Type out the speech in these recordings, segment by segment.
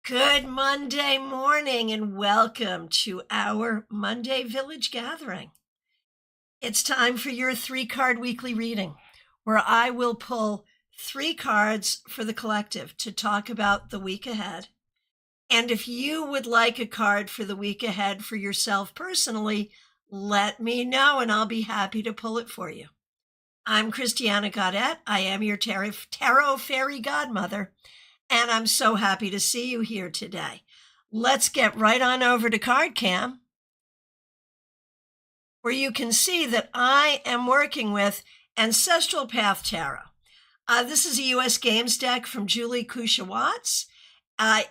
Good Monday morning and welcome to our Monday Village Gathering. It's time for your 3-card weekly reading, where I will pull 3 cards for the collective to talk about the week ahead. And if you would like a card for the week ahead for yourself personally, let me know and I'll be happy to pull it for you. I'm Christiana Gaudette. I am your tarot fairy godmother. And I'm so happy to see you here today. Let's get right on over to CardCam, where you can see that I am working with Ancestral Path Tarot. This is a U.S. Games deck from Julie Kushawatz.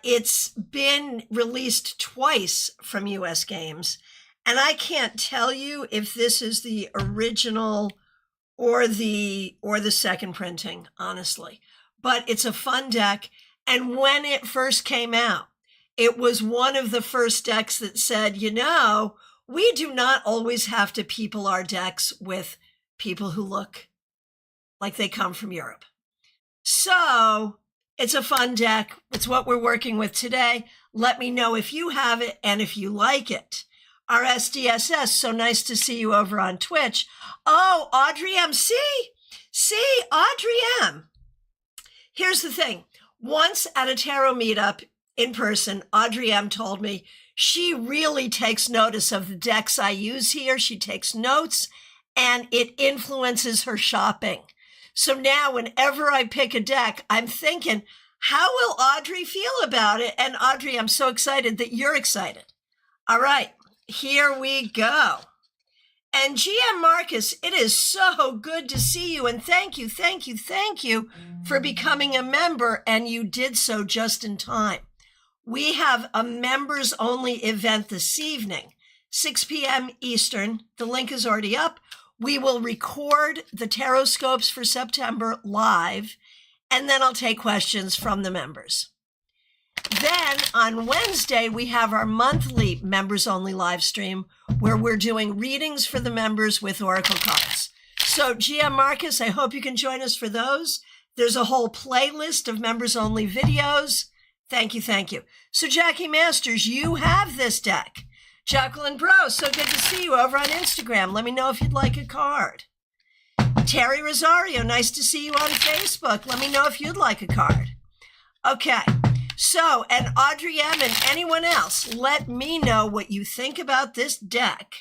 It's been released twice from U.S. Games, and I can't tell you if this is the original or the second printing, honestly. But it's a fun deck. And when it first came out, it was one of the first decks that said, we do not always have to people our decks with people who look like they come from Europe. So it's a fun deck. It's what we're working with today. Let me know if you have it and if you like it. Our SDSS, so nice to see you over on Twitch. Oh, Audrey M. See, Audrey M. Here's the thing. Once at a tarot meetup in person, Audrey M. told me she really takes notice of the decks I use here. She takes notes and it influences her shopping. So now whenever I pick a deck, I'm thinking, how will Audrey feel about it? And Audrey, I'm so excited that you're excited. All right, here we go. And GM Marcus, it is so good to see you. And thank you for becoming a member. And you did so just in time. We have a members only event this evening, 6 p.m. Eastern. The link is already up. We will record the tarot scopes for September live, and then I'll take questions from the members. Then on Wednesday, we have our monthly members only live stream where we're doing readings for the members with Oracle cards. So GM Marcus, I hope you can join us for those. There's a whole playlist of members only videos. Thank you. So Jackie Masters, you have this deck. Jacqueline Bro, so good to see you over on Instagram. Let me know if you'd like a card. Terry Rosario, nice to see you on Facebook. Let me know if you'd like a card. Okay. So, and Audrey M. and anyone else, let me know what you think about this deck.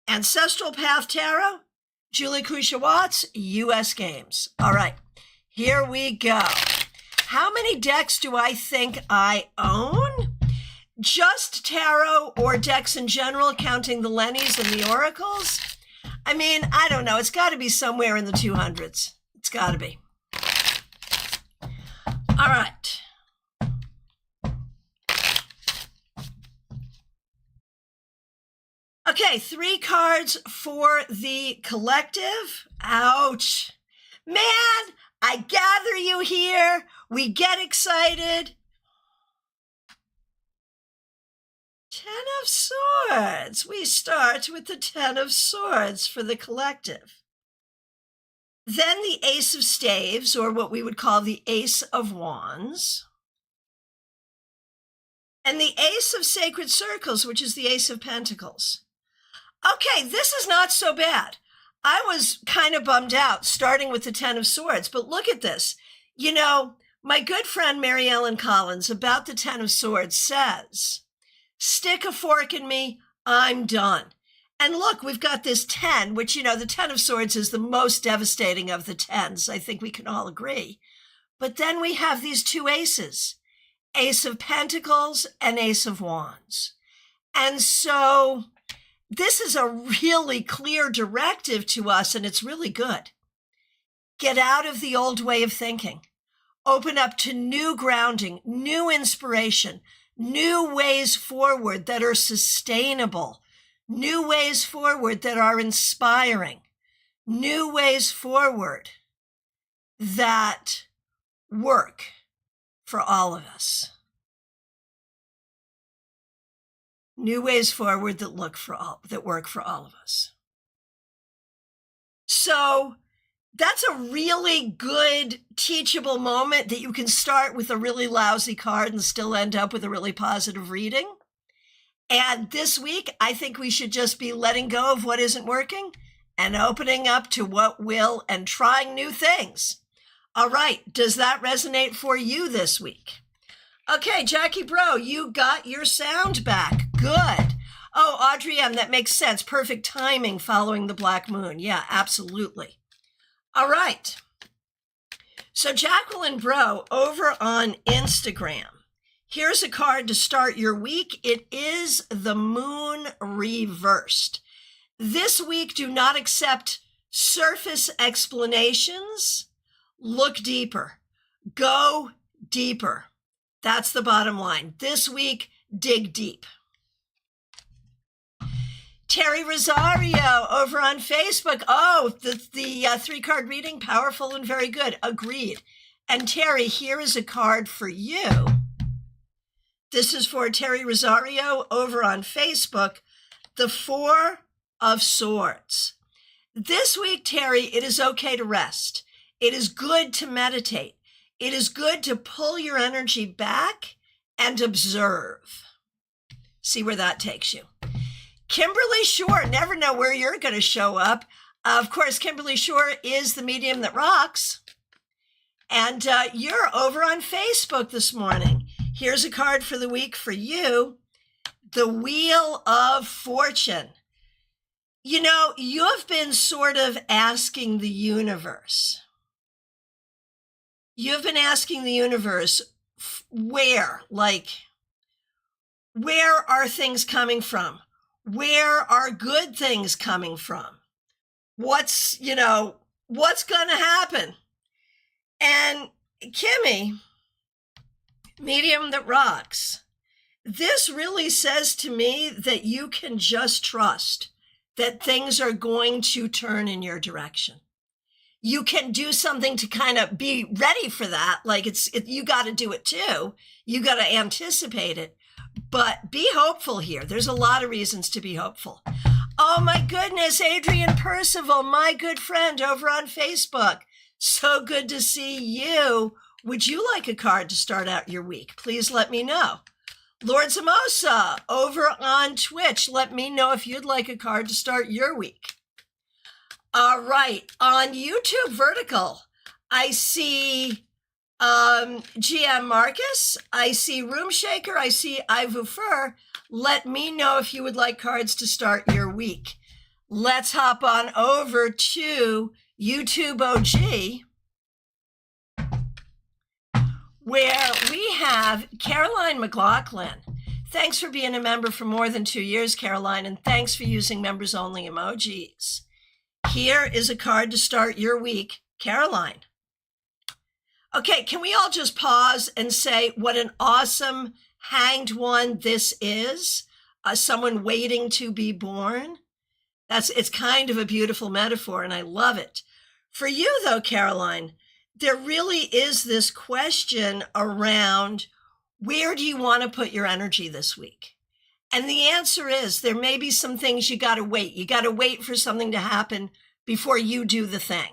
Ancestral Path Tarot, Julie Kushawatz, U.S. Games. All right, here we go. How many decks do I think I own? Just tarot or decks in general, counting the Lennies and the Oracles? I mean, I don't know. It's got to be somewhere in the 200s. It's got to be. All right. Okay, 3 cards for the collective. Ouch. Man, I gather you here. We get excited. 10 of Swords. We start with the 10 of Swords for the collective. Then the Ace of Staves, or what we would call the Ace of Wands. And the Ace of Sacred Circles, which is the Ace of Pentacles. Okay, this is not so bad. I was kind of bummed out starting with the 10 of Swords, but look at this. My good friend Mary Ellen Collins about the 10 of Swords says, stick a fork in me, I'm done. And look, we've got this 10, which, the 10 of Swords is the most devastating of the 10s. I think we can all agree. But then we have these 2 aces, Ace of Pentacles and Ace of Wands. And so this is a really clear directive to us, and it's really good. Get out of the old way of thinking. Open up to new grounding, new inspiration, new ways forward that are sustainable, new ways forward that are inspiring, new ways forward that work for all of us. New ways forward that work for all of us. So That's a really good teachable moment that you can start with a really lousy card and still end up with a really positive reading. And this week, I think we should just be letting go of what isn't working and opening up to what will and trying new things. All right, does that resonate for you this week? Okay, Jackie Bro, you got your sound back. Good. Oh, Audrey M., that makes sense. Perfect timing following the Black Moon. Yeah, absolutely. All right. So Jacqueline Bro over on Instagram. Here's a card to start your week. It is the Moon reversed. This week, do not accept surface explanations. Look deeper. Go deeper. That's the bottom line. This week, dig deep. Terry Rosario over on Facebook. Oh, the 3-card reading, powerful and very good. Agreed. And Terry, here is a card for you. This is for Terry Rosario over on Facebook. The 4 of Swords. This week, Terry, it is okay to rest. It is good to meditate. It is good to pull your energy back and observe. See where that takes you. Kimberly Shore, never know where you're going to show up. Of course, Kimberly Shore is the medium that rocks. And you're over on Facebook this morning. Here's a card for the week for you. The Wheel of Fortune. You know, you've been sort of asking the universe. You've been asking the universe where are things coming from? Where are good things coming from? What's going to happen? And Kimmy, medium that rocks, this really says to me that you can just trust that things are going to turn in your direction. You can do something to kind of be ready for that. Like you got to do it too. You got to anticipate it. But be hopeful here. There's a lot of reasons to be hopeful. Oh my goodness, Adrian Percival, my good friend over on Facebook. So good to see you. Would you like a card to start out your week? Please let me know. Lord Samosa over on Twitch. Let me know if you'd like a card to start your week. All right. On YouTube Vertical, I see GM Marcus, I see Room Shaker, I see Ivufer. Let me know if you would like cards to start your week. Let's hop on over to YouTube OG, where we have Caroline McLaughlin. Thanks for being a member for more than 2 years, Caroline, and thanks for using members only emojis. Here is a card to start your week, Caroline. Okay, can we all just pause and say what an awesome hanged one this is? Someone waiting to be born. It's kind of a beautiful metaphor, and I love it. For you, though, Caroline, there really is this question around where do you want to put your energy this week? And the answer is there may be some things you got to wait. You got to wait for something to happen before you do the thing,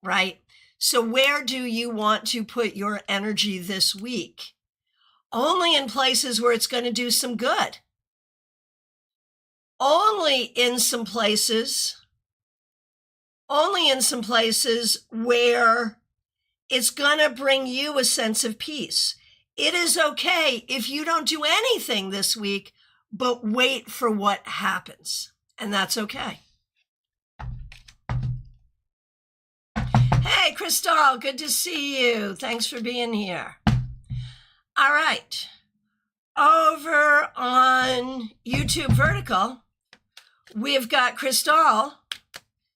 right? So where do you want to put your energy this week? Only in places where it's going to do some good. Only in some places where it's going to bring you a sense of peace. It is okay if you don't do anything this week, but wait for what happens. And that's okay. Hey, Crystal, good to see you. Thanks for being here. All right. Over on YouTube Vertical, we've got Crystal.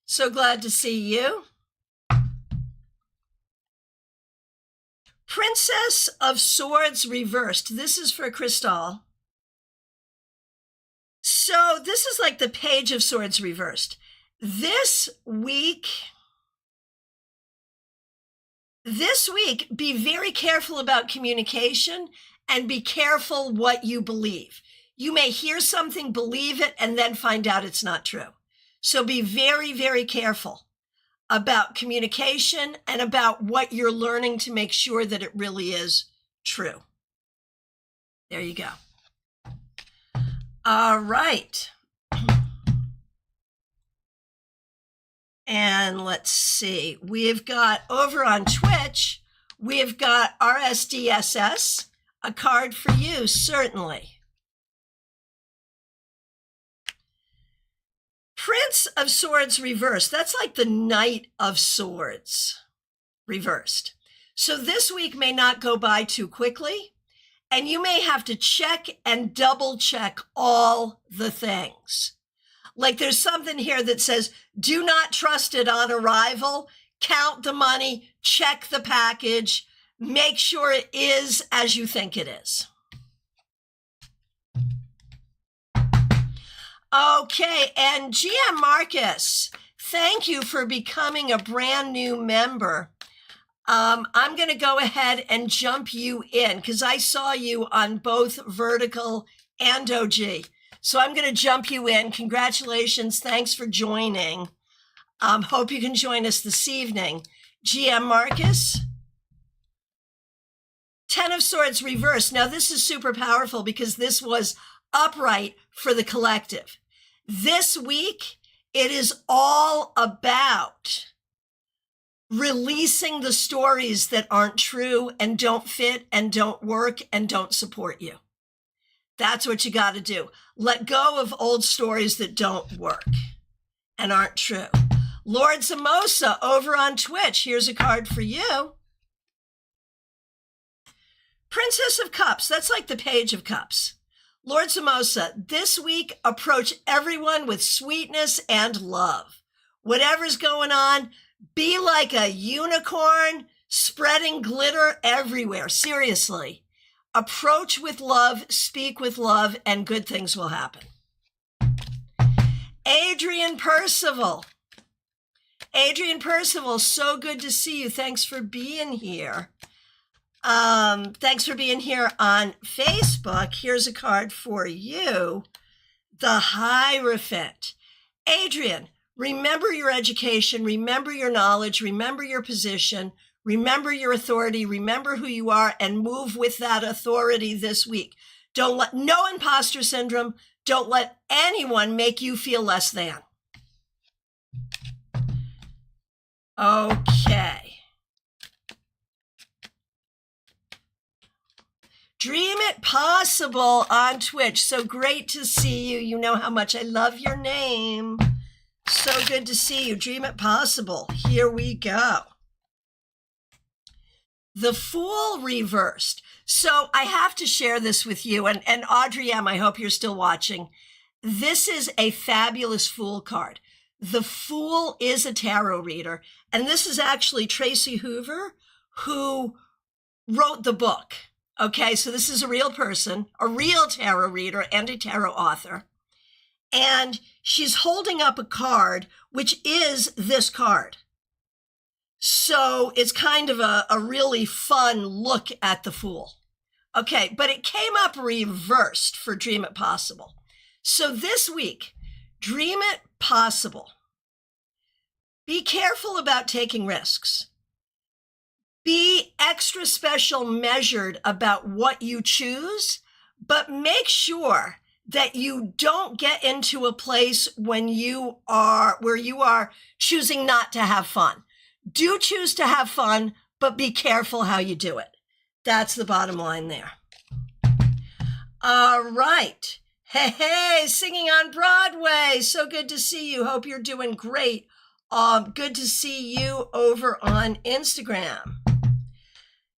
So glad to see you. Princess of Swords reversed. This is for Crystal. So this is like the Page of Swords reversed. This week, be very careful about communication and be careful what you believe. You may hear something, believe it, and then find out it's not true. So be very, very careful. about communication, and about what you're learning to make sure that it really is true. There you go. All right. And let's see, we've got over on Twitch, we've got RSDSS, a card for you, certainly. Prince of Swords reversed. That's like the Knight of Swords reversed. So this week may not go by too quickly, and you may have to check and double check all the things. Like there's something here that says, do not trust it on arrival, count the money, check the package, make sure it is as you think it is. Okay, and GM Marcus, thank you for becoming a brand new member. I'm going to go ahead and jump you in because I saw you on both Vertical and OG. So I'm going to jump you in. Congratulations. Thanks for joining. Hope you can join us this evening. GM Marcus. 10 of Swords reversed. Now this is super powerful because this was upright for the collective. This week, it is all about releasing the stories that aren't true and don't fit and don't work and don't support you. That's what you got to do. Let go of old stories that don't work and aren't true. Lord Samosa over on Twitch. Here's a card for you. Princess of Cups. That's like the Page of Cups. Lord Samosa, this week, approach everyone with sweetness and love. Whatever's going on, be like a unicorn, spreading glitter everywhere. Seriously. Approach with love, speak with love, and good things will happen. Adrian Percival. Adrian Percival, so good to see you. Thanks for being here. Thanks for being here on Facebook. Here's a card for you. The Hierophant. Adrian, remember your education, remember your knowledge, remember your position, remember your authority, remember who you are, and move with that authority this week. Don't let no imposter syndrome. Don't let anyone make you feel less than. Okay. Dream It Possible on Twitch. So great to see you. You know how much I love your name. So good to see you. Dream It Possible. Here we go. The Fool reversed. So I have to share this with you. And Audrey M., I hope you're still watching. This is a fabulous Fool card. The Fool is a tarot reader. And this is actually Tracy Hoover, who wrote the book. Okay, so this is a real person, a real tarot reader and a tarot author. And she's holding up a card, which is this card. So it's kind of a really fun look at the Fool. Okay, but it came up reversed for Dream It Possible. So this week, Dream It Possible. Be careful about taking risks. Be extra special measured about what you choose, but make sure that you don't get into a place where you are choosing not to have fun. Do choose to have fun, but be careful how you do it. That's the bottom line there. All right. Hey, singing on Broadway. So good to see you. Hope you're doing great. Good to see you over on Instagram.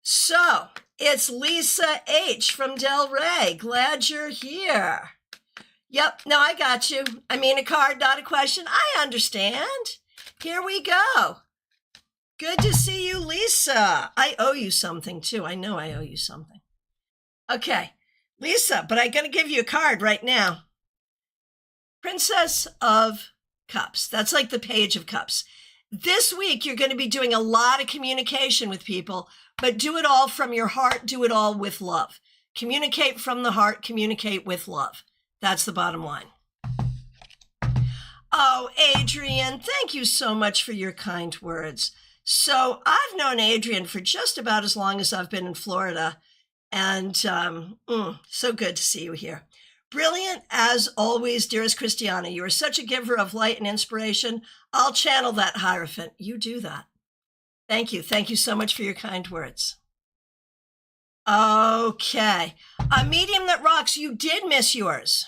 So it's Lisa H. from Del Rey. Glad you're here. Yep, no, I got you. I mean, a card, not a question. I understand. Here we go. Good to see you, Lisa. I owe you something, too. I know I owe you something. Okay, Lisa, but I'm going to give you a card right now. Princess of Cups. That's like the Page of Cups. This week, you're going to be doing a lot of communication with people, but do it all from your heart. Do it all with love. Communicate from the heart. Communicate with love. That's the bottom line. Oh, Adrian, thank you so much for your kind words. So I've known Adrian for just about as long as I've been in Florida, and so good to see you here. Brilliant as always, dearest Christiana. You are such a giver of light and inspiration. I'll channel that Hierophant. You do that. Thank you. Thank you so much for your kind words. Okay. A medium that rocks, you did miss yours.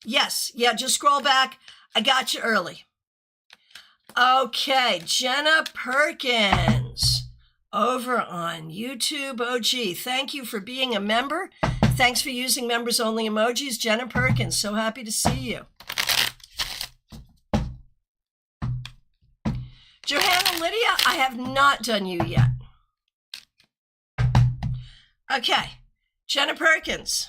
Yes. Yeah, just scroll back. I got you early. Okay, Jenna Perkins over on YouTube OG. Thank you for being a member. Thanks for using members only emojis. Jenna Perkins, so happy to see you. Johanna Lydia, I have not done you yet. Okay, Jenna Perkins.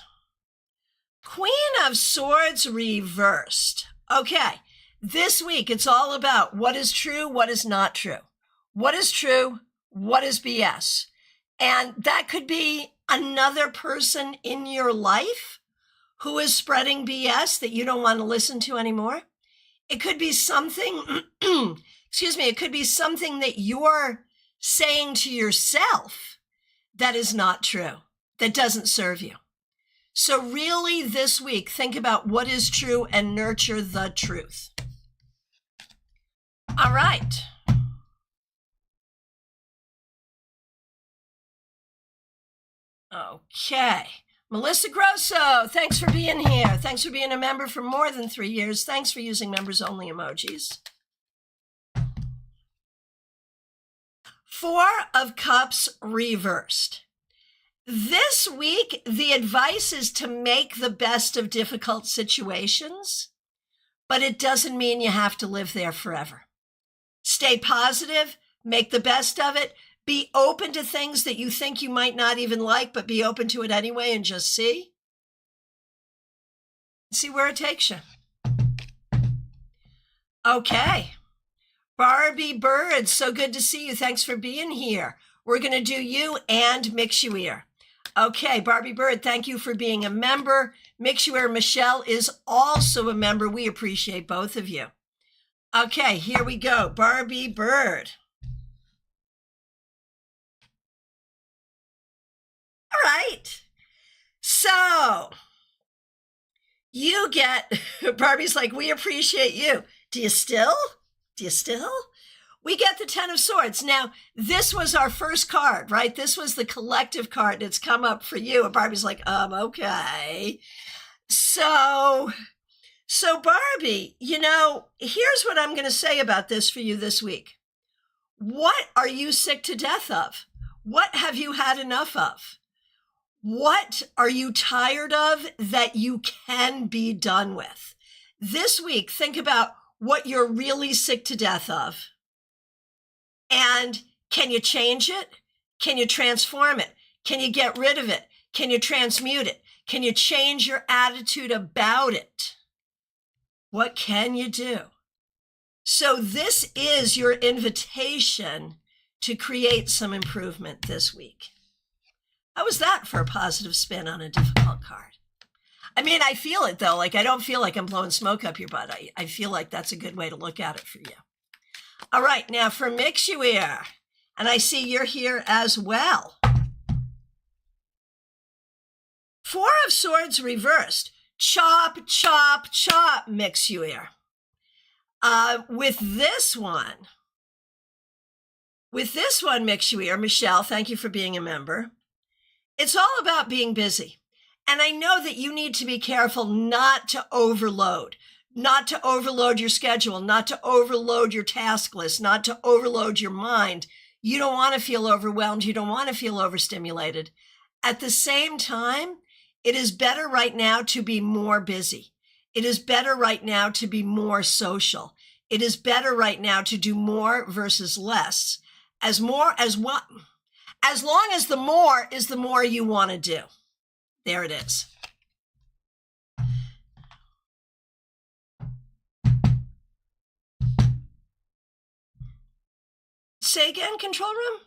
Queen of Swords reversed. Okay, this week it's all about what is true, what is not true. What is true, what is BS? And that could be another person in your life who is spreading BS that you don't want to listen to anymore. It could be something, it could be something that you're saying to yourself that is not true, that doesn't serve you. So really this week, think about what is true and nurture the truth. All right. Okay. Melissa Grosso, thanks for being here. Thanks for being a member for more than 3 years. Thanks for using members only emojis. 4 of Cups reversed. This week, the advice is to make the best of difficult situations, but it doesn't mean you have to live there forever. Stay positive, make the best of it, be open to things that you think you might not even like, but be open to it anyway and just see where it takes you. Okay. Barbie Bird, so good to see you. Thanks for being here. We're going to do you and Mixuir. Okay, Barbie Bird, thank you for being a member. Mixuir Michelle is also a member. We appreciate both of you. Okay, here we go. Barbie Bird. All right. So you get, Barbie's like, we appreciate you. Do you still? We get the 10 of Swords. Now, this was our first card, right? This was the collective card. It's come up for you. And Barbie's like, okay. So Barbie, here's what I'm going to say about this for you this week. What are you sick to death of? What have you had enough of? What are you tired of that you can be done with? This week, think about what you're really sick to death of. And can you change it? Can you transform it? Can you get rid of it? Can you transmute it? Can you change your attitude about it? What can you do? So this is your invitation to create some improvement this week. How was that for a positive spin on a difficult card? I mean, I feel it though. Like, I don't feel like I'm blowing smoke up your butt. I feel like that's a good way to look at it for you. All right, now for Mixuir, and I see you're here as well. 4 of Swords reversed. Chop, chop, chop, Mixuir. With this one, Mixuir, Michelle, thank you for being a member. It's all about being busy. And I know that you need to be careful not to overload your schedule, not to overload your task list, not to overload your mind. You don't want to feel overwhelmed. You don't want to feel overstimulated. At the same time, it is better right now to be more busy. It is better right now to be more social. It is better right now to do more versus less. As long as the more is the more you want to do. There it is. Say again, control room?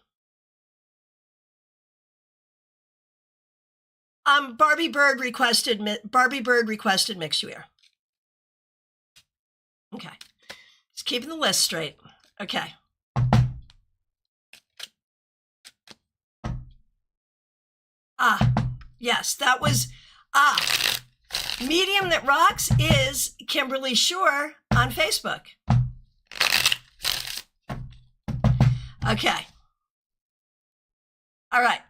Barbie Bird requested Mixuir. Okay. keeping the list straight. Okay. Yes, that was, Medium That Rocks is Kimberly Shore on Facebook. Okay. All right.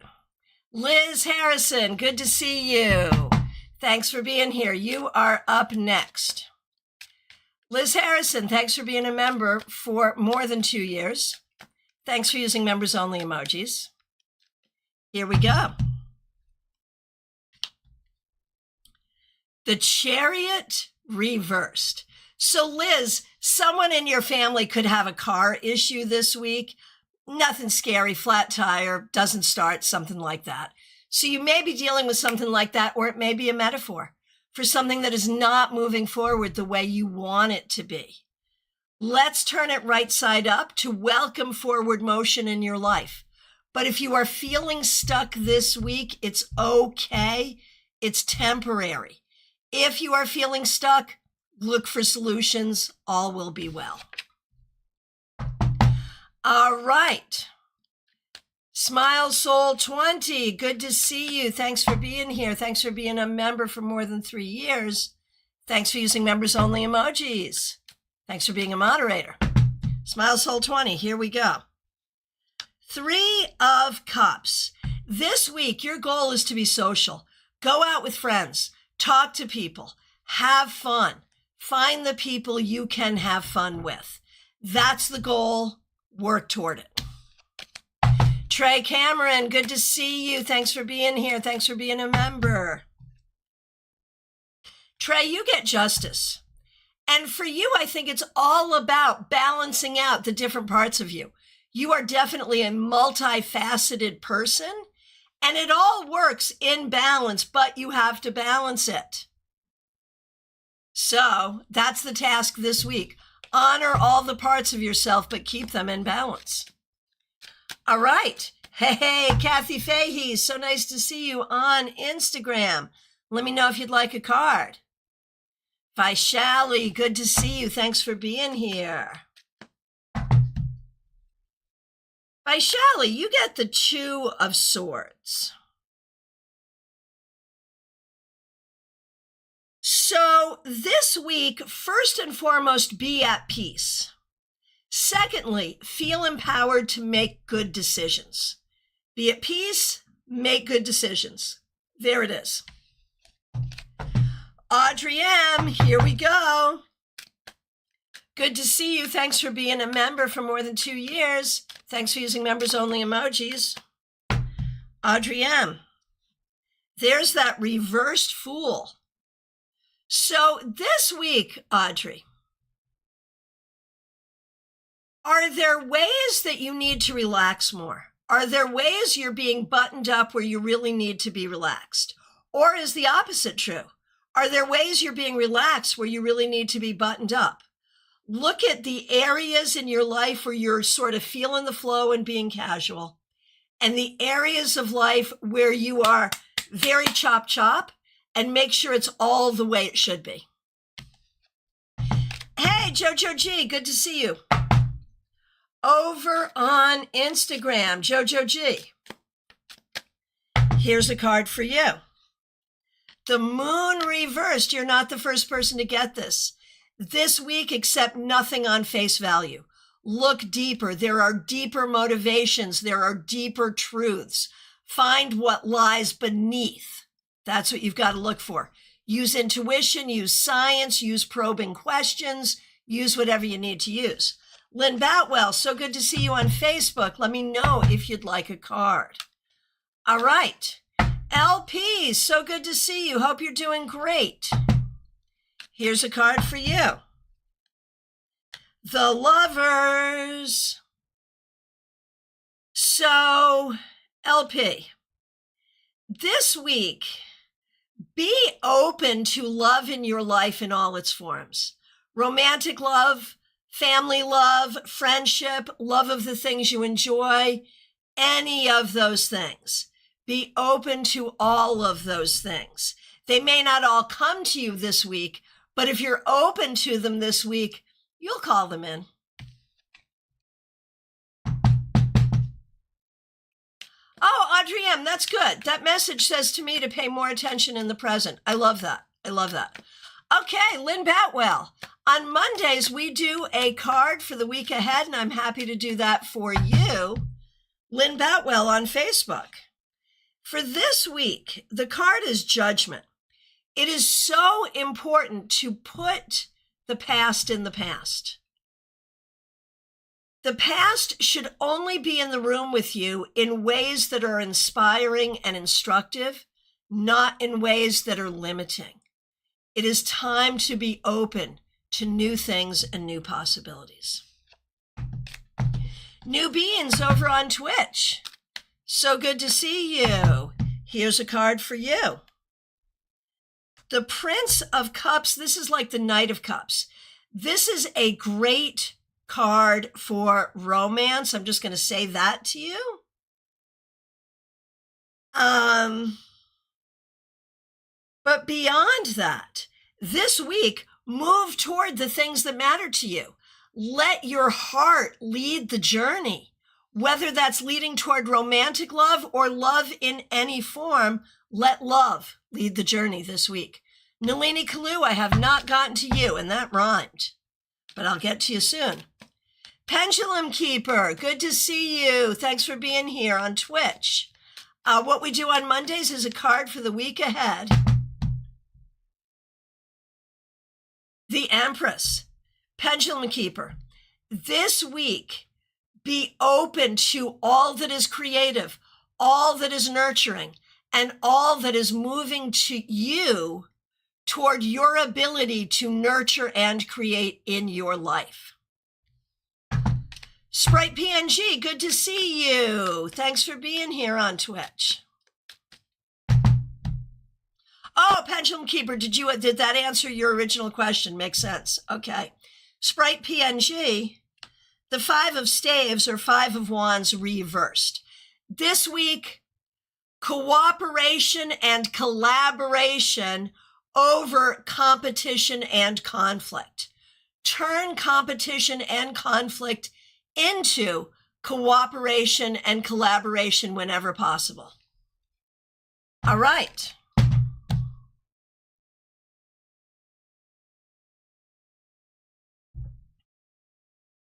Liz Harrison, good to see you. Thanks for being here. You are up next. Liz Harrison, thanks for being a member for more than 2 years. Thanks for using members only emojis. Here we go. The Chariot reversed. So Liz, someone in your family could have a car issue this week. Nothing scary, flat tire, doesn't start, something like that. So you may be dealing with something like that, or it may be a metaphor for something that is not moving forward the way you want it to be. Let's turn it right side up to welcome forward motion in your life. But if you are feeling stuck this week, it's okay. It's temporary. If you are feeling stuck, look for solutions. All will be well. All right. Smile Soul 20, good to see you. Thanks for being here. Thanks for being a member for more than 3 years. Thanks for using members only emojis. Thanks for being a moderator. Smile Soul 20, here we go. 3 of Cups. This week, your goal is to be social. Go out with friends. Talk to people. Have fun. Find the people you can have fun with. That's the goal. Work toward it. Trey Cameron, good to see you. Thanks for being here. Thanks for being a member. Trey, you get justice. And for you, I think it's all about balancing out the different parts of you. You are definitely a multifaceted person, and it all works in balance, but you have to balance it. So that's the task this week. Honor all the parts of yourself, but keep them in balance. All right. Hey, Kathy Fahey, so nice to see you on Instagram. Let me know if you'd like a card. Vaishali, good to see you. Thanks for being here. Vaishali, you get the 2 of Swords. So this week, first and foremost, be at peace. Secondly, feel empowered to make good decisions. Be at peace, make good decisions. There it is. Audrey M., here we go. Good to see you. Thanks for being a member for more than 2 years. Thanks for using members only emojis. Audrey M., there's that reversed Fool. So this week, Audrey, are there ways that you need to relax more? Are there ways you're being buttoned up where you really need to be relaxed? Or is the opposite true? Are there ways you're being relaxed where you really need to be buttoned up? Look at the areas in your life where you're sort of feeling the flow and being casual, and the areas of life where you are very chop, and make sure it's all the way it should be. Hey, Jojo G, good to see you. Over on Instagram, Jojo G. Here's a card for you. The Moon reversed. You're not the first person to get this. This week, accept nothing on face value. Look deeper. There are deeper motivations. There are deeper truths. Find what lies beneath. That's what you've got to look for. Use intuition, use science, use probing questions, use whatever you need to use. Lynn Boutwell, so good to see you on Facebook. Let me know if you'd like a card. All right. LP, so good to see you. Hope you're doing great. Here's a card for you. The Lovers. So, LP, this week, be open to love in your life in all its forms. Romantic love, family love, friendship, love of the things you enjoy, any of those things. Be open to all of those things. They may not all come to you this week, but if you're open to them this week, You'll call them in. Oh, Audrey M., that's good. That message says to me to pay more attention in the present. I love that. I love that. Okay, Lynn Batwell. On Mondays, we do a card for the week ahead, and I'm happy to do that for you, Lynn Batwell on Facebook. For this week, the card is Judgment. It is so important to put the past in the past. The past should only be in the room with you in ways that are inspiring and instructive, not in ways that are limiting. It is time to be open to new things and new possibilities. New Beings over on Twitch. So good to see you. Here's a card for you. The Prince of Cups. This is like the Knight of Cups. This is a great card for romance. I'm just going to say that to you. But beyond that, this week, move toward the things that matter to you. Let your heart lead the journey, whether that's leading toward romantic love or love in any form. Let love lead the journey this week. Nalini Kalu, I have not gotten to you, and that rhymed, but I'll get to you soon. Pendulum Keeper, good to see you. Thanks for being here on Twitch. What we do on Mondays is a card for the week ahead. The Empress, Pendulum Keeper. This week, be open to all that is creative, all that is nurturing, and all that is moving to you toward your ability to nurture and create in your life. Sprite PNG, good to see you. Thanks for being here on Twitch. Oh, Pendulum Keeper, did that answer your original question? Makes sense. Okay. Sprite PNG, the Five of Staves or Five of Wands reversed. This week, cooperation and collaboration over competition and conflict. Turn competition and conflict into cooperation and collaboration whenever possible. All right.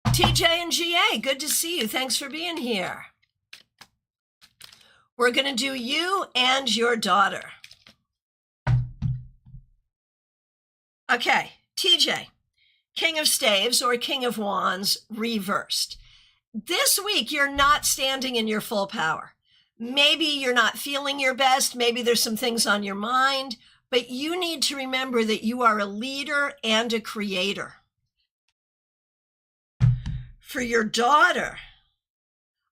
TJ and GA, good to see you. Thanks for being here. We're going to do you and your daughter. Okay, TJ, King of Staves or King of Wands reversed. This week, you're not standing in your full power. Maybe you're not feeling your best. Maybe there's some things on your mind, but you need to remember that you are a leader and a creator. For your daughter,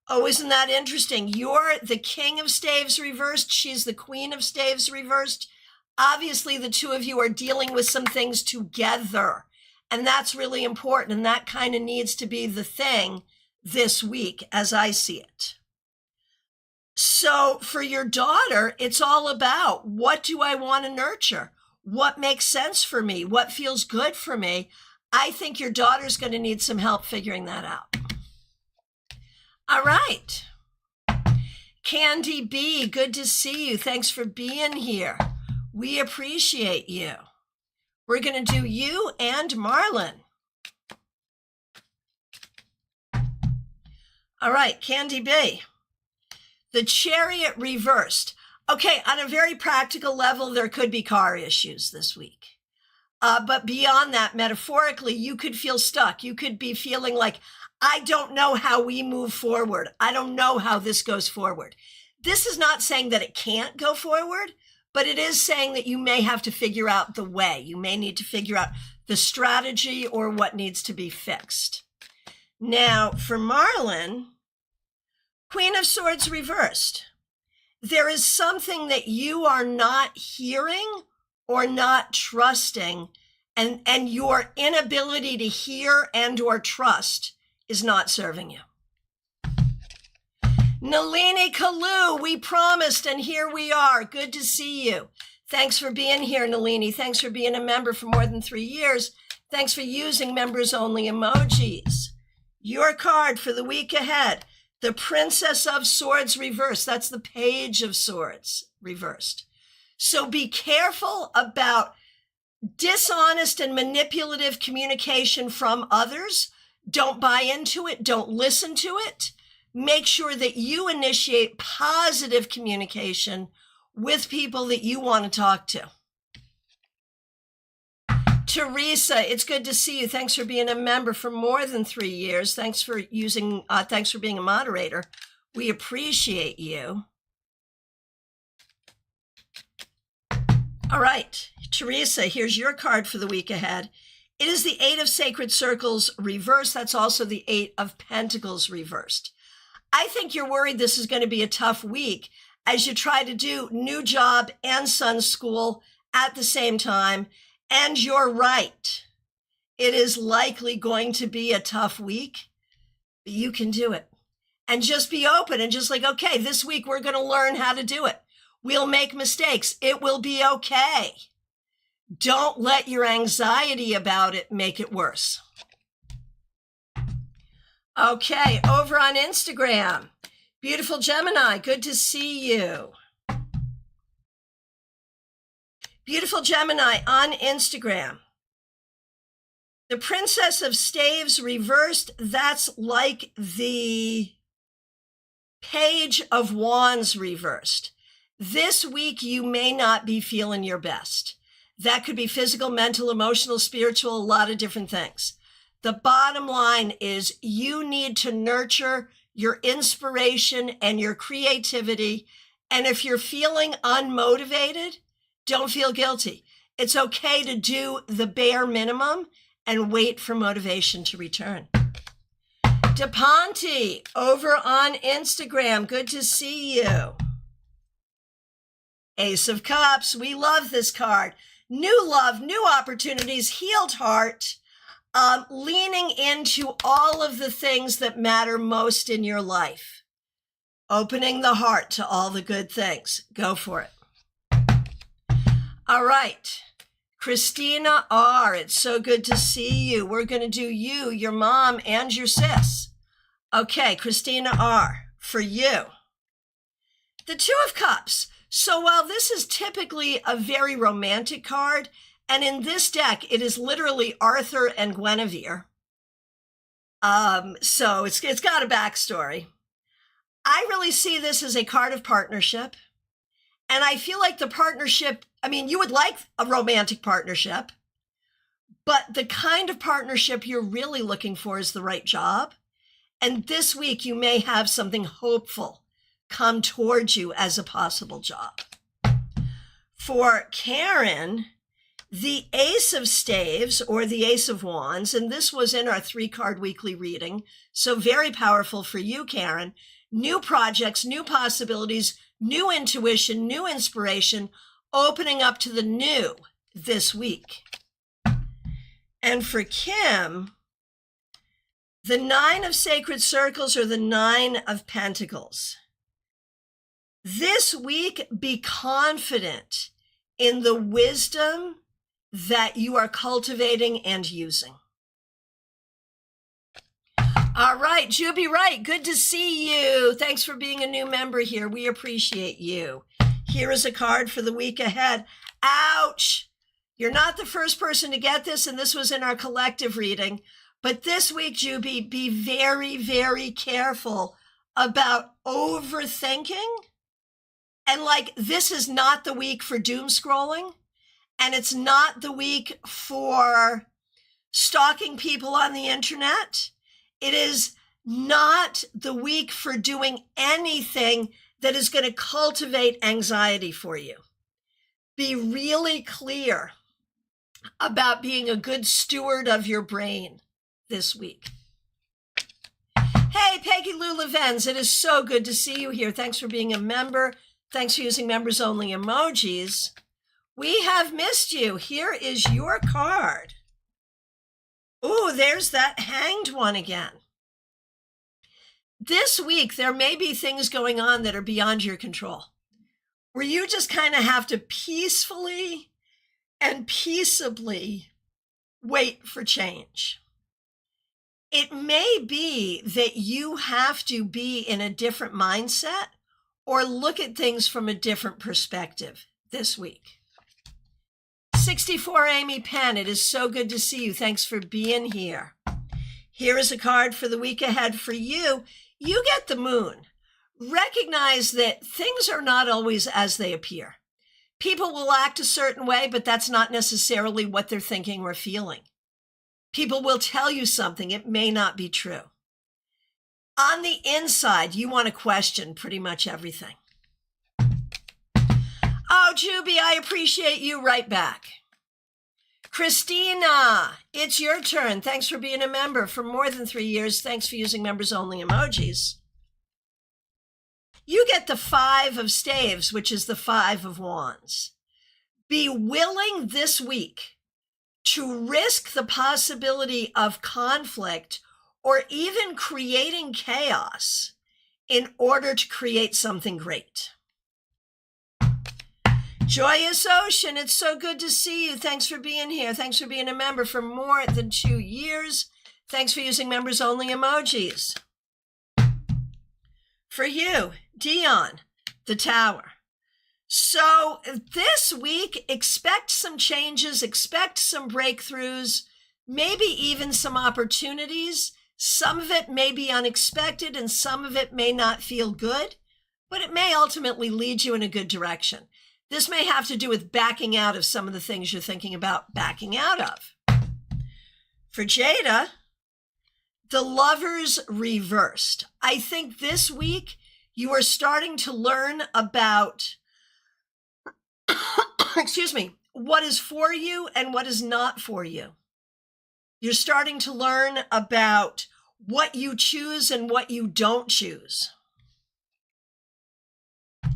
oh, isn't that interesting? You're the King of Staves reversed. She's the Queen of Staves reversed. Obviously, the two of you are dealing with some things together, and that's really important, and that kind of needs to be the thing this week as I see it. So for your daughter, it's all about, what do I want to nurture? What makes sense for me? What feels good for me? I think your daughter's going to need some help figuring that out. All right. Candy B, good to see you. Thanks for being here. We appreciate you. We're going to do you and Marlon. All right, Candy B. The Chariot reversed. Okay, on a very practical level, there could be car issues this week. But beyond that, metaphorically, you could feel stuck. You could be feeling like, I don't know how we move forward. I don't know how this goes forward. This is not saying that it can't go forward, but it is saying that you may have to figure out the way. You may need to figure out the strategy or what needs to be fixed. Now, for Marlon, Queen of Swords reversed. There is something that you are not hearing or not trusting, and your inability to hear and or trust is not serving you. Nalini Kalu, we promised, and here we are. Good to see you. Thanks for being here, Nalini. Thanks for being a member for more than 3 years. Thanks for using members only emojis. Your card for the week ahead, the Princess of Swords reversed. That's the Page of Swords reversed. So be careful about dishonest and manipulative communication from others. Don't buy into it. Don't listen to it. Make sure that you initiate positive communication with people that you want to talk to. Teresa, it's good to see you. Thanks for being a member for more than 3 years. Thanks for being a moderator. We appreciate you. All right, Teresa, here's your card for the week ahead. It is the 8 of Sacred Circles reversed. That's also the 8 of Pentacles reversed. I think you're worried this is going to be a tough week as you try to do new job and son's school at the same time. And you're right. It is likely going to be a tough week, but you can do it. And just be open and just like, okay, this week we're going to learn how to do it. We'll make mistakes. It will be okay. Don't let your anxiety about it make it worse. Okay, over on Instagram. Beautiful Gemini, good to see you. Beautiful Gemini on Instagram. The Princess of Staves reversed, that's like the Page of Wands reversed. This week, you may not be feeling your best. That could be physical, mental, emotional, spiritual, a lot of different things. The bottom line is you need to nurture your inspiration and your creativity. And if you're feeling unmotivated, don't feel guilty. It's okay to do the bare minimum and wait for motivation to return. DePonte, over on Instagram, good to see you. Ace of Cups, we love this card. New love, new opportunities, healed heart, leaning into all of the things that matter most in your life. Opening the heart to all the good things. Go for it. All right. Christina R., it's so good to see you. We're going to do you, your mom, and your sis. Okay, Christina R., for you. The Two of Cups. So while this is typically a very romantic card, and in this deck, it is literally Arthur and Guinevere. So it's got a backstory. I really see this as a card of partnership. And I feel like the partnership, I mean, you would like a romantic partnership, but the kind of partnership you're really looking for is the right job. And this week, you may have something hopeful come towards you as a possible job. For Karen, the Ace of Staves or the Ace of Wands, and this was in our 3-card weekly reading, so very powerful for you, Karen. New projects, new possibilities, new intuition, new inspiration, opening up to the new this week. And for Kim, the 9 of Sacred Circles or the 9 of Pentacles. This week, be confident in the wisdom that you are cultivating and using. All right, Juby Wright, good to see you. Thanks for being a new member here. We appreciate you. Here is a card for the week ahead. Ouch! You're not the first person to get this, and this was in our collective reading. But this week, Juby, be very, very careful about overthinking. And like, this is not the week for doom scrolling, and it's not the week for stalking people on the internet. It is not the week for doing anything that is going to cultivate anxiety for you. Be really clear about being a good steward of your brain this week. Hey, Peggy Lou Levens, it is so good to see you here. Thanks for being a member. Thanks for using members only emojis. We have missed you. Here is your card. Ooh, there's that hanged one again. This week, there may be things going on that are beyond your control, where you just kind of have to peacefully and peaceably wait for change. It may be that you have to be in a different mindset or look at things from a different perspective this week. 64 Amy Penn, it is so good to see you. Thanks for being here. Here is a card for the week ahead for you. You get the moon. Recognize that things are not always as they appear. People will act a certain way, but that's not necessarily what they're thinking or feeling. People will tell you something. It may not be true. On the inside, you want to question pretty much everything. Oh, Juby, I appreciate you. Right back. Christina, it's your turn. Thanks for being a member for more than 3 years. Thanks for using members only emojis. You get the 5 of staves, which is the 5 of wands. Be willing this week to risk the possibility of conflict or even creating chaos in order to create something great. Joyous Ocean, it's so good to see you. Thanks for being here. Thanks for being a member for more than 2 years. Thanks for using members only emojis. For you, Dion, the Tower. So this week, expect some changes, expect some breakthroughs, maybe even some opportunities. Some of it may be unexpected and some of it may not feel good, but it may ultimately lead you in a good direction. This may have to do with backing out of some of the things you're thinking about backing out of. For Jada, the Lovers reversed. I think this week you are starting to learn about excuse me, what is for you and what is not for you. You're starting to learn about what you choose and what you don't choose.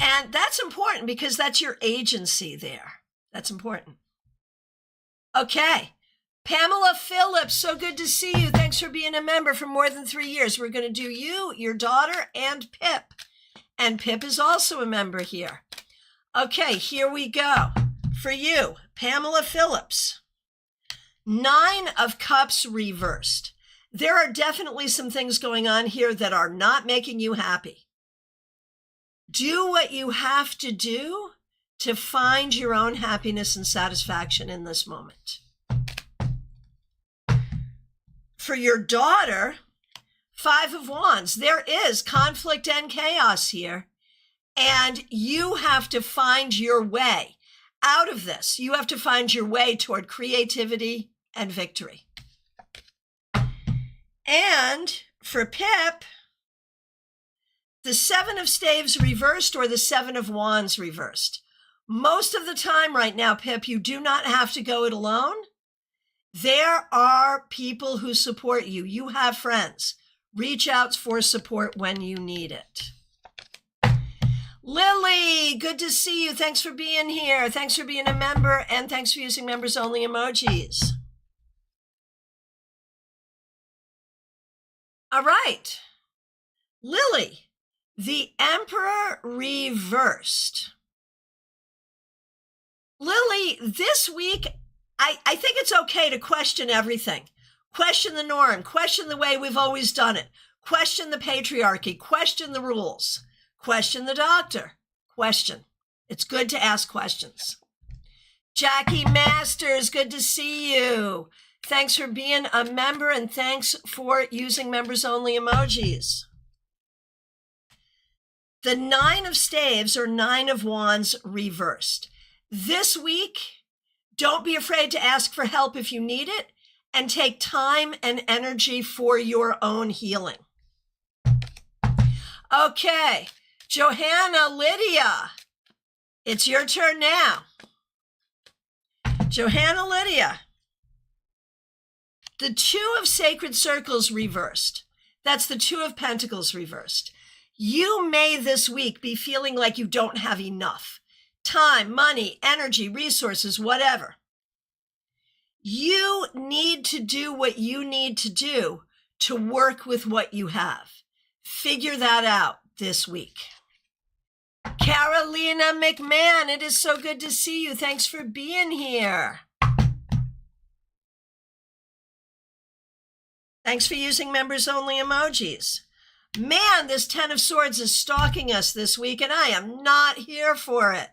And that's important because that's your agency there. That's important. Okay. Pamela Phillips, so good to see you. Thanks for being a member for more than 3 years. We're going to do you, your daughter, and Pip. And Pip is also a member here. Okay, here we go. For you, Pamela Phillips. 9 of Cups reversed. There are definitely some things going on here that are not making you happy. Do what you have to do to find your own happiness and satisfaction in this moment. For your daughter, 5 of Wands, there is conflict and chaos here. And you have to find your way out of this. You have to find your way toward creativity and victory. And for Pip, the 7 of Staves reversed or the 7 of Wands reversed. Most of the time right now, Pip, you do not have to go it alone. There are people who support you. You have friends. Reach out for support when you need it. Lily, good to see you. Thanks for being here. Thanks for being a member, and thanks for using members only emojis. All right. Lily, the Emperor reversed. Lily, this week, I think it's okay to question everything. Question the norm. Question the way we've always done it. Question the patriarchy. Question the rules. Question the doctor. Question. It's good to ask questions. Jackie Masters, good to see you. Thanks for being a member and thanks for using members only emojis. The 9 of Staves or 9 of Wands reversed. This week, don't be afraid to ask for help if you need it and take time and energy for your own healing. Okay. Johanna Lydia, it's your turn now. Johanna Lydia, the 2 of Sacred Circles reversed. That's the 2 of Pentacles reversed. You may this week be feeling like you don't have enough time, money, energy, resources, whatever. You need to do what you need to do to work with what you have. Figure that out this week. Carolina McMahon, it is so good to see you. Thanks for being here. Thanks for using members-only emojis. Man, this 10 of Swords is stalking us this week, and I am not here for it.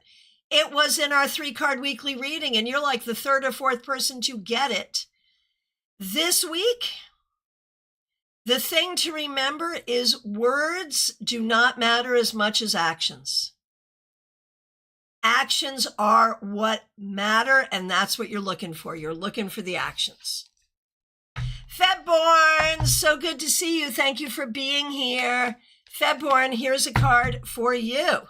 It was in our 3-card weekly reading, and you're like the 3rd or 4th person to get it. This week, the thing to remember is words do not matter as much as actions. Actions are what matter, and that's what you're looking for. You're looking for the actions. Febborn, so good to see you. Thank you for being here. Febborn, here's a card for you.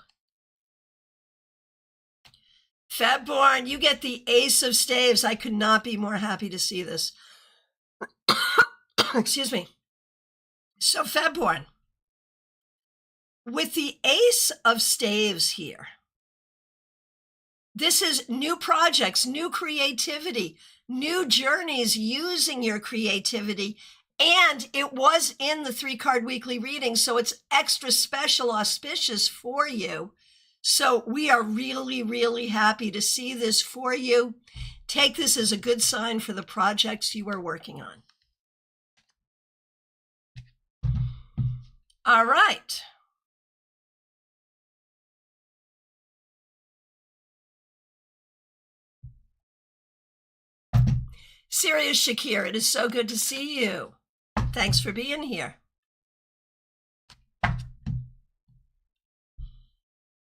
Febborn, you get the Ace of Staves. I could not be more happy to see this. Excuse me. So Febborn, with the Ace of Staves here, this is new projects, new creativity, new journeys using your creativity. And it was in the 3-card weekly reading, so it's extra special, auspicious for you. So we are really, really happy to see this for you. Take this as a good sign for the projects you are working on. All right. Sirius Shakir, it is so good to see you. Thanks for being here.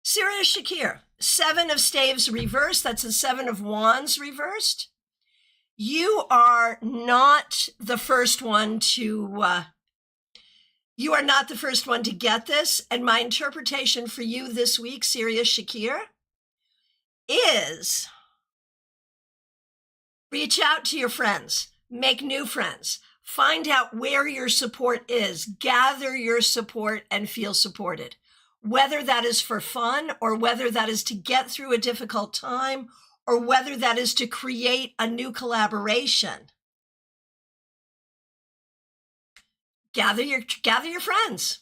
Sirius Shakir, 7 of Staves reversed. That's a 7 of Wands reversed. You are not the first one to get this. And my interpretation for you this week, Sirius Shakir, is reach out to your friends, make new friends, find out where your support is, gather your support and feel supported. Whether that is for fun or whether that is to get through a difficult time or whether that is to create a new collaboration. Gather your friends.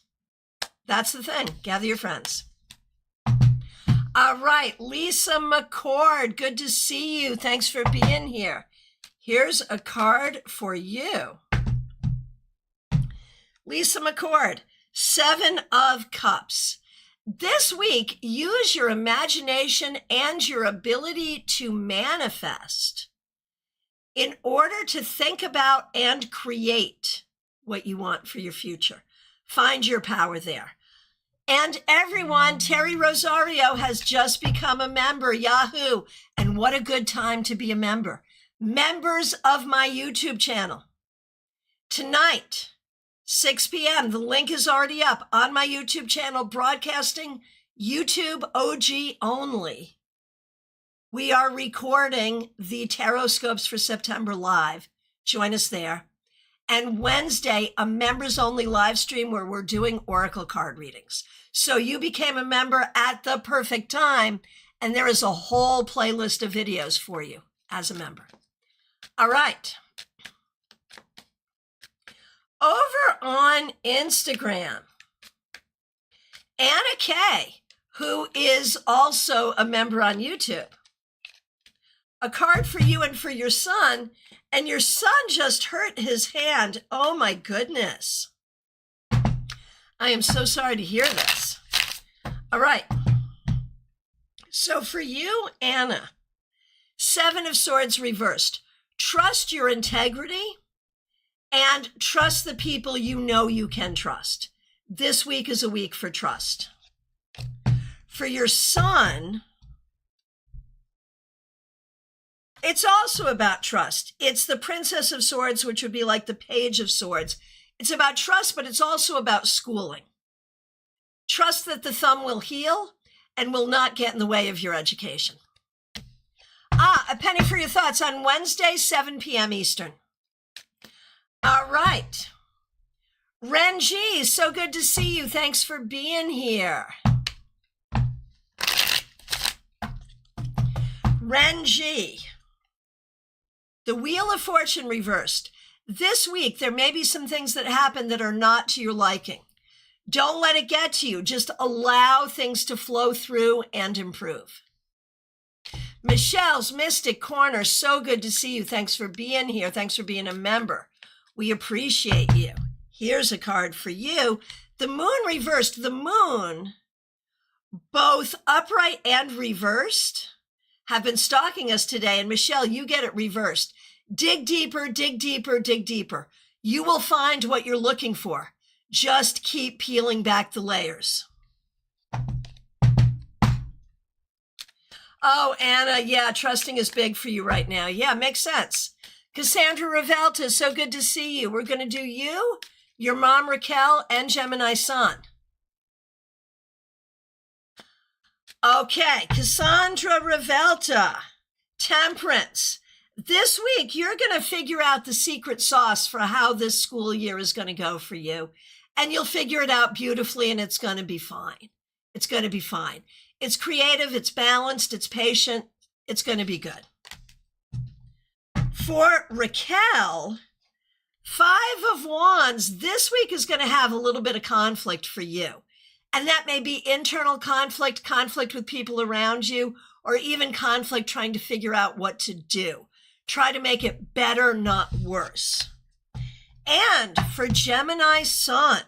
That's the thing. Gather your friends. All right, Lisa McCord, good to see you. Thanks for being here. Here's a card for you. Lisa McCord, 7 of Cups. This week, use your imagination and your ability to manifest in order to think about and create what you want for your future. Find your power there. And everyone, Terry Rosario has just become a member, Yahoo! And what a good time to be a member. Members of my YouTube channel. Tonight, 6 p.m., the link is already up on my YouTube channel, broadcasting YouTube OG only. We are recording the Tarot Scopes for September live. Join us there. And Wednesday, a members only live stream where we're doing oracle card readings. So you became a member at the perfect time, and there is a whole playlist of videos for you as a member. All right. Over on Instagram, Anna Kay, who is also a member on YouTube, a card for you and for your son, and your son just hurt his hand. Oh my goodness. I am so sorry to hear this. All right. So for you, Anna, 7 of Swords reversed. Trust your integrity and trust the people you know you can trust. This week is a week for trust. For your son, it's also about trust. It's the Princess of Swords, which would be like the Page of Swords. It's about trust, but it's also about schooling. Trust that the thumb will heal and will not get in the way of your education. A penny for your thoughts on Wednesday, 7 p.m. Eastern. All right. Ren G, so good to see you. Thanks for being here. Ren G, the Wheel of Fortune reversed. This week, there may be some things that happen that are not to your liking. Don't let it get to you. Just allow things to flow through and improve. Michelle's Mystic Corner, so good to see you. Thanks for being here. Thanks for being a member. We appreciate you. Here's a card for you. The moon reversed. The moon, both upright and reversed, have been stalking us today. And Michelle, you get it reversed. Dig deeper, dig deeper, dig deeper. You will find what you're looking for. Just keep peeling back the layers. Oh, Anna, yeah, trusting is big for you right now. Yeah, makes sense. Cassandra Revelta, so good to see you. We're going to do you, your mom Raquel, and Gemini Sun. Okay, Cassandra Revelta, Temperance. This week, you're going to figure out the secret sauce for how this school year is going to go for you. And you'll figure it out beautifully, and it's going to be fine. It's going to be fine. It's creative, it's balanced, it's patient. It's going to be good. For Raquel, 5 of Wands, this week is going to have a little bit of conflict for you. And that may be internal conflict, conflict with people around you, or even conflict trying to figure out what to do. Try to make it better, not worse. And for Gemini Sun,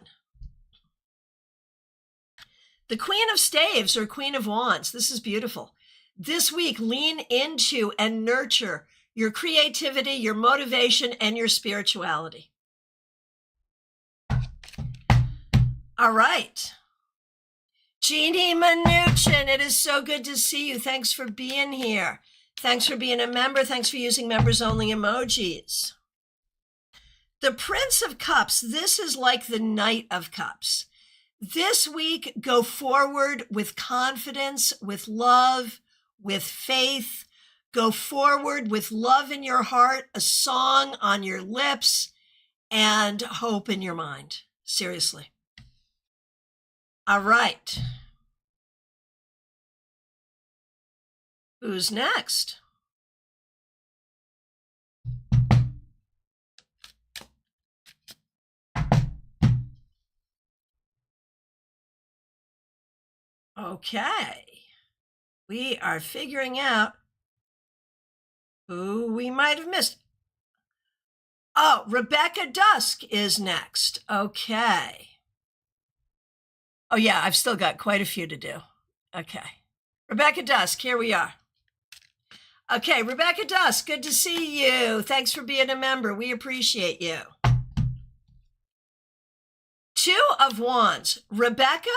the Queen of Staves or Queen of Wands, this is beautiful. This week, lean into and nurture your creativity, your motivation, and your spirituality. All right. Jeannie Mnuchin, it is so good to see you. Thanks for being here. Thanks for being a member. Thanks for using members-only emojis. The Prince of Cups, this is like the Knight of Cups. This week, go forward with confidence, with love, with faith. Go forward with love in your heart, a song on your lips, and hope in your mind. Seriously. All right. Who's next? Okay. We are figuring out who we might have missed. Oh, Rebecca Dusk is next. Okay. Oh, yeah, I've still got quite a few to do. Okay. Rebecca Dusk, here we are. Okay, Rebecca Dusk, good to see you. Thanks for being a member. We appreciate you. 2 of Wands. Rebecca,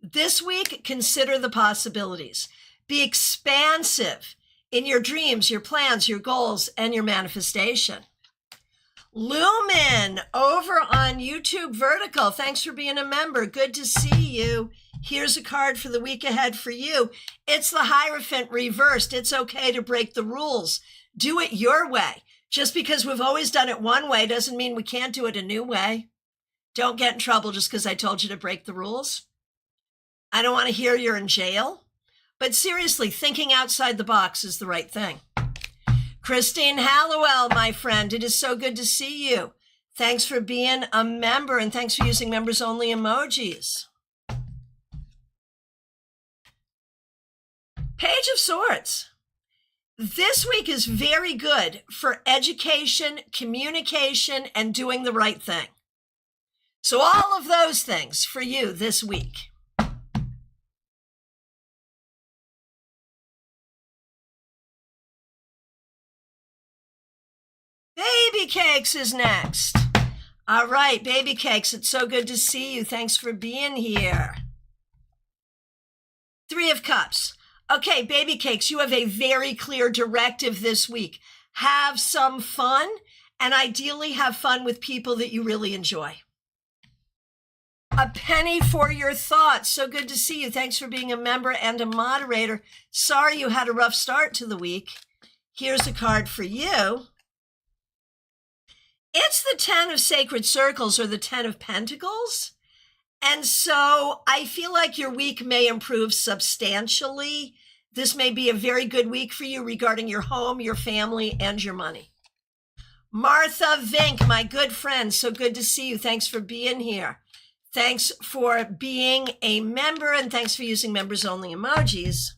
this week, consider the possibilities. Be expansive in your dreams, your plans, your goals, and your manifestation. Lumen over on YouTube Vertical. Thanks for being a member. Good to see you. Here's a card for the week ahead for you. It's the Hierophant reversed. It's okay to break the rules. Do it your way. Just because we've always done it one way doesn't mean we can't do it a new way. Don't get in trouble just because I told you to break the rules. I don't want to hear you're in jail. But seriously, thinking outside the box is the right thing. Christine Hallowell, my friend, it is so good to see you. Thanks for being a member, and thanks for using members-only emojis. Page of Swords. This week is very good for education, communication, and doing the right thing. So all of those things for you this week. Baby Cakes is next. All right, Baby Cakes, it's so good to see you. Thanks for being here. 3 of Cups. Okay, Baby Cakes, you have a very clear directive this week. Have some fun, and ideally have fun with people that you really enjoy. A penny for your thoughts. So good to see you. Thanks for being a member and a moderator. Sorry you had a rough start to the week. Here's a card for you. It's the 10 of Sacred Circles, or the 10 of Pentacles. And so I feel like your week may improve substantially. This may be a very good week for you regarding your home, your family, and your money. Martha Vink, my good friend, so good to see you. Thanks for being here. Thanks for being a member, and thanks for using members-only emojis.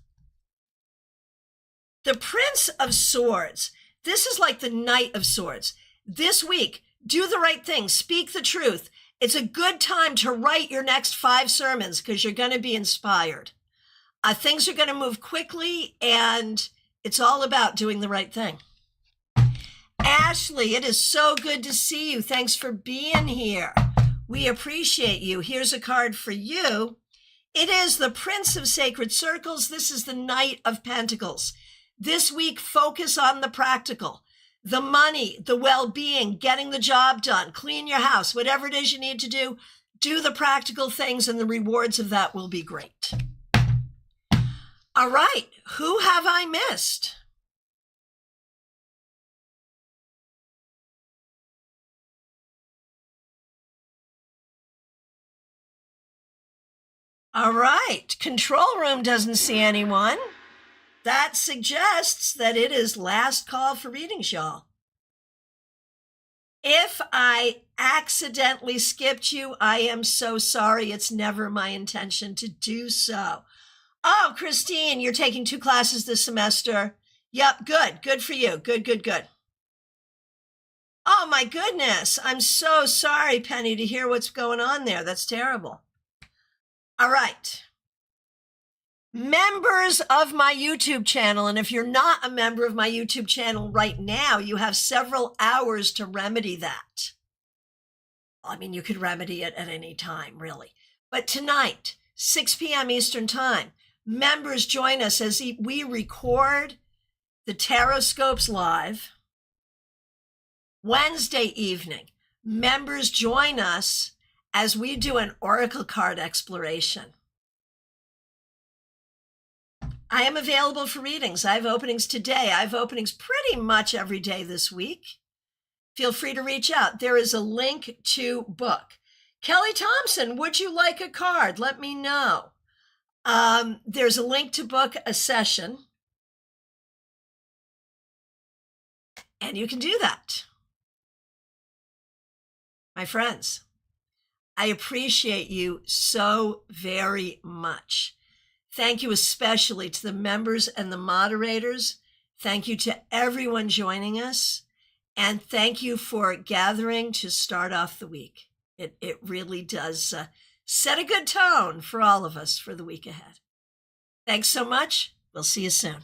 The Prince of Swords. This is like the Knight of Swords. This week, Do the right thing. Speak the truth. It's a good time to write your next 5 sermons because you're going to be inspired. Things are going to move quickly, and it's all about doing the right thing. Ashley, it is so good to see you. Thanks for being here. We appreciate you. Here's a card for you. It is the Prince of Sacred Circles. This is the Knight of Pentacles. This week, focus on the practical, the money, the well-being, getting the job done, clean your house, whatever it is you need to do the practical things, and the rewards of that will be great. All right, who have I missed? All right, control room doesn't see anyone. That suggests that it is last call for readings, y'all. If I accidentally skipped you, I am so sorry. It's never my intention to do so. Oh, Christine, you're taking 2 classes this semester. Yep, good. Good for you. Good. Oh, my goodness. I'm so sorry, Penny, to hear what's going on there. That's terrible. All right. Members of my YouTube channel, and if you're not a member of my YouTube channel right now, you have several hours to remedy that. I mean, you could remedy it at any time, really. But tonight, 6 p.m. Eastern Time, members join us as we record the Tarot Scopes live. Wednesday evening, members join us as we do an oracle card exploration. I am available for readings. I have openings today. I have openings pretty much every day this week. Feel free to reach out. There is a link to book. Kelly Thompson, would you like a card? Let me know. There's a link to book a session. And you can do that. My friends, I appreciate you so very much. Thank you especially to the members and the moderators. Thank you to everyone joining us. And thank you for gathering to start off the week. It really does set a good tone for all of us for the week ahead. Thanks so much. We'll see you soon.